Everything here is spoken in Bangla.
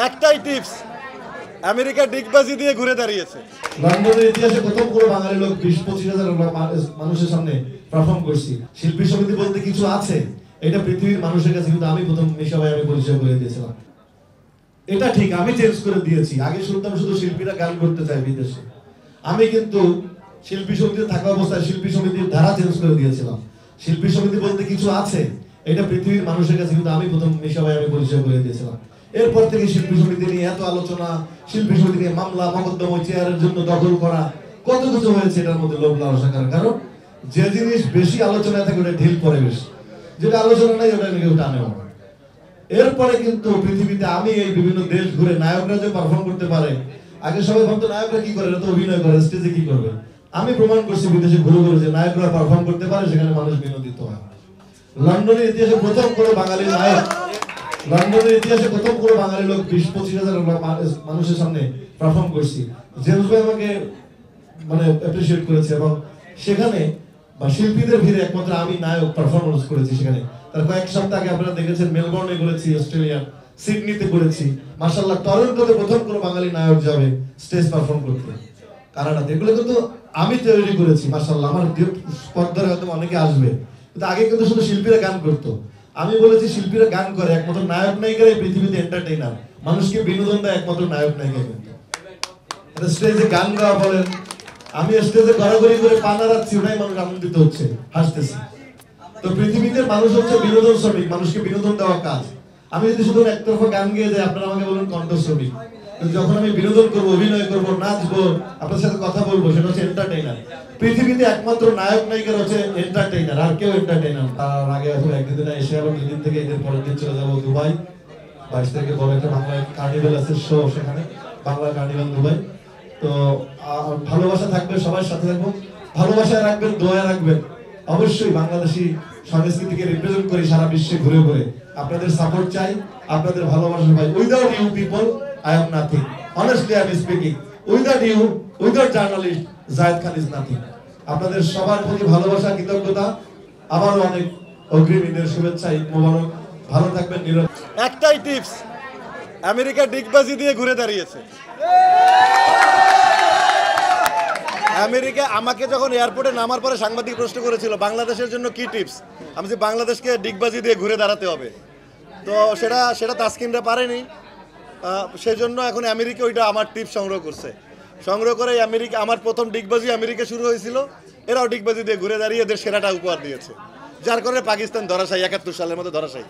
একটাই টিপস, আমেরিকা ডিগবাজি দিয়ে ঘুরে দাঁড়িয়েছে। লন্ডনের ইতিহাসে প্রথম কোনো বাঙালি লোক 20-25 হাজার মানুষের সামনে পারফর্ম করছি। শিল্পী সমিতি বলতে কিছু আছে, এটা পৃথিবীর মানুষের কাছে কিন্তু আমি প্রথম সবাই আমি পরিচয় করে দিয়েছিলাম। এটা ঠিক, আমি চেঞ্জ করে দিয়েছি। আগে শুনতাম শুধু শিল্পীরা গান করতে চায় বিদেশে, আমি কিন্তু শিল্পী সমিতিতে থাকা অবস্থায় শিল্পী সমিতির ধারা চেঞ্জ করে দিয়েছিলাম। শিল্পী সমিতি বলতে কিছু আছে, এটা পৃথিবীর মানুষের কাছে কিন্তু আমি প্রথম সবাই আমি পরিচয় করে দিয়েছিলাম। এরপর থেকে শিল্পী সমিতি নিয়ে এত আলোচনা, শিল্পী সমিতি নিয়ে মামলা মকদ্দমা, চেয়ারের জন্য দখল করা, কত কিছু হয়েছে। এটার মধ্যে লোভ লালসা করার কারণ যে জিনিস বেশি আলোচনায় থাকে ওটা ঢিল পড়ে বেশি, যেটা আলোচনা নাই ওটা কেউ টানেও। এরপরে কিন্তু পৃথিবীতে আমি এই বিভিন্ন দেশ ঘুরে নায়করা যে পারফর্ম করতে পারে, আগে সবাই ভাবতো নায়করা কি করে, এটা তো অভিনয় করে, স্টেজে কি করবে। আমি প্রমাণ করছি বিদেশে ঘুরে ঘুরে যে নায়করা পারফর্ম করতে পারে, সেখানে মানুষ বিনোদিত হয়। লন্ডনের ইতিহাসে প্রথম কোনো বাঙালি নায়ক, লন্ডনের ইতিহাসে প্রথম কোনো বাঙালি লোক 20-25 হাজার মানুষের সামনে পারফর্ম করছি। জেমস ভাই আমাকে মানে অ্যাপ্রিশিয়েট করেছে এবং সেখানে বা শিল্পীদের ভিড়ে একমাত্র আমি নায়ক পারফরমেন্স করেছি সেখানে। তার কয়েক সপ্তাহ আগে আপনারা দেখেছেন মেলবোর্নে করেছি, অস্ট্রেলিয়া সিডনিতে করেছি, মাশাআল্লাহ টরন্টোতে প্রথম কোনো বাঙালি নায়ক যাবে স্টেজ পারফর্ম করতে, কানাডাতে। এগুলো কিন্তু আমি তৈরি করেছি মাশাআল্লাহ। আমার পথ ধরে হয়তো অনেকে আসবে, কিন্তু আগে কিন্তু শুধু শিল্পীরা গান করতো। আমি বলেছি শিল্পীরা গান করে, একমাত্র নায়ক নায়িকারাই পৃথিবীতে এন্টারটেইনার, মানুষকে বিনোদন দেয় একমাত্র নায়ক নায়িকা। কিন্তু স্টেজে গান গাওয়া বলেন, আমি স্টেজে গড়াগড়ি করে পা নাড়াচ্ছি, ওটাই মানুষ আনন্দিত হচ্ছে, হাসতেছে। তো পৃথিবীতে মানুষ হচ্ছে বিনোদন শ্রমিক, মানুষকে বিনোদন দেওয়া কাজ। আমি যদি শুধু একতরফা গান গেয়ে যাই, আপনারা আমাকে বলুন কণ্ঠ শ্রমিক। কিন্তু যখন আমি বিনোদন করবো, অভিনয় করবো, নাচবো, আপনার সাথে কথা বলবো, সেটা হচ্ছে এন্টারটেইনার। পৃথিবীতে একমাত্র নায়ক নায়িকার হচ্ছে এন্টারটেইনার, আর কেউ এন্টারটেইনার। তার আগে অথবা একদিন এসে গেল, দুদিন থেকে এদের পরের দিন চলে যাবো দুবাই। 22 তারিখে বড় একটা বাংলা কার্নিভাল আছে, শো সেখানে, বাংলা কার্নিভাল দুবাই। তো ভালোবাসা থাকবে, সবার সাথে থাকবো, ভালোবাসায় রাখবেন, দোয়া রাখবেন। অবশ্যই বাংলাদেশি সংস্কৃতিকে রিপ্রেজেন্ট করি সারা বিশ্বে ঘুরে ঘুরে। আপনাদের সাপোর্ট চাই, আপনাদের ভালোবাসা পাই। Without you people I am nothing, honestly I am speaking. Without you, without journalist, Zayed Khan is nothing. আপনাদের সবার প্রতি ভালোবাসা, কৃতজ্ঞতা, আবারও অনেক অগ্রিম ঈদের শুভেচ্ছা, ঈদ মোবারক। ভালো থাকবেন, নীরব। একটাই টিপস, আমেরিকা ডিগবাজি দিয়ে ঘুরে দাঁড়িয়েছে। আমেরিকা আমাকে যখন এয়ারপোর্টে নামার পরে সাংবাদিক প্রশ্ন করেছিল বাংলাদেশের জন্য কি টিপস, আমি যে বাংলাদেশকে ডিগবাজি দিয়ে ঘুরে দাঁড়াতে হবে। তো সেটা তাসকিনরা পারেনি, সেই জন্য এখন আমেরিকা ওইটা আমার টিপস সংগ্রহ করছে। সংগ্রহ করে আমেরিকা, আমার প্রথম ডিগবাজি আমেরিকা শুরু হয়েছিল, এরাও ডিগবাজি দিয়ে ঘুরে দাঁড়িয়ে এদের সেরাটা উপহার দিয়েছে, যার কারণে পাকিস্তান ধরাশায়ী, 71 সালের মধ্যে ধরাশায়ী।